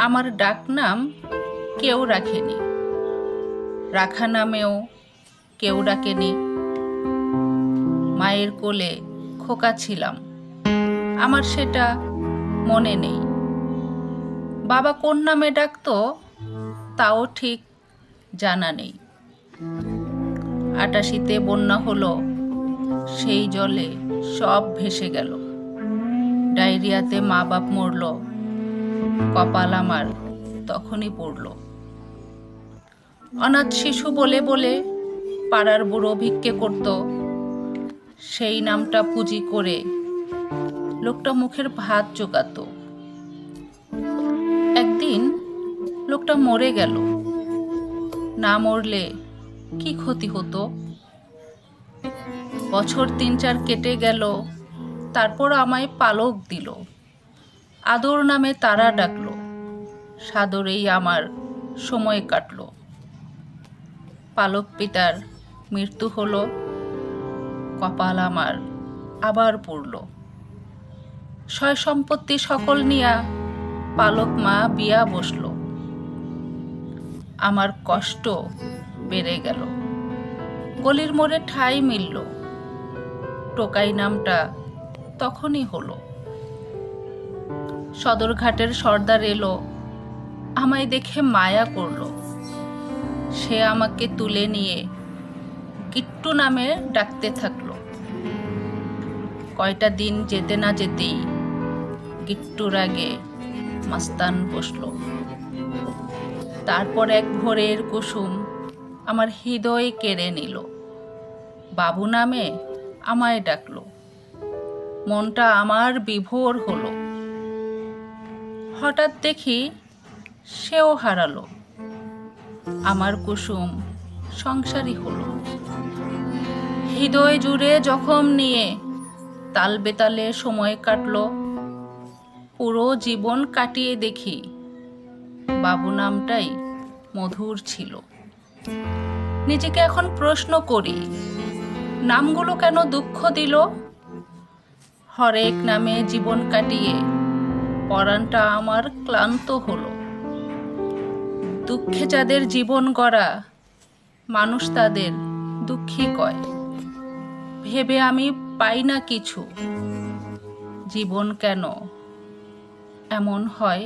আমার ডাক নাম কেউ রাখেনি, রাখা নামেও কেউ ডাকেনি। মায়ের কোলে খোকা ছিলাম, আমার সেটা মনে নেই। বাবা কোন নামে ডাকতো তাও ঠিক জানা নেই। ৮৮তে বন্যা হলো, সেই জলে সব ভেসে গেল। ডায়রিয়াতে মা বাপ মরল, কপাল আমার তখনই পড়ল। অনাথ শিশু বলে বলে পাড়ার বুড়ো ভিক্ষে করত, সেই নামটা পুঁজি করে লোকটা মুখের ভাত জোগাতো। একদিন লোকটা মরে গেল, না মরলে কি ক্ষতি হতো। বছর ৩-৪ কেটে গেল, তারপর আমায় পালক দিল, আদর নামে তারা ডাকলো, সাদরেই আমার সময় কাটল। পালক পিতার মৃত্যু হলো, কপাল আমার আবার পড়ল। সয় সম্পত্তি সকল নিয়া পালক মা বিয়া বসল। আমার কষ্ট বেড়ে গেল, গলির মোড়ে ঠাঁই মিলল, টোকাই নামটা তখনই হলো। সদরঘাটের সর্দার এলো, আমায় দেখে মায়া করল। সে আমাকে তুলে নিয়ে কিট্টু নামে ডাকতে থাকলো। কয়টা দিন যেতে না যেতেই গিট্টুর আগে মাস্তান বসলো। তারপর এক ভোরের কুসুম আমার হৃদয় কেড়ে নিল, বাবু নামে আমায় ডাকলো। মনটা আমার বিভোর হলো, হঠাৎ দেখি সেও হারালো। আমার কুসুম সংসারী হলো। হৃদয় জুড়ে জখম নিয়ে তাল বেতালে সময় কাটলো। পুরো জীবন কাটিয়ে দেখি বাবু নামটাই মধুর ছিল। নিজেকে এখন প্রশ্ন করি, নামগুলো কেন দুঃখ দিল? হরেক নামে জীবন কাটিয়ে পরাণটা আমার ক্লান্ত হলো। দুঃখে যাদের জীবন গড়া, মানুষ তাদের দুঃখী কয়। ভেবে আমি পাই না কিছু, জীবন কেন এমন হয়।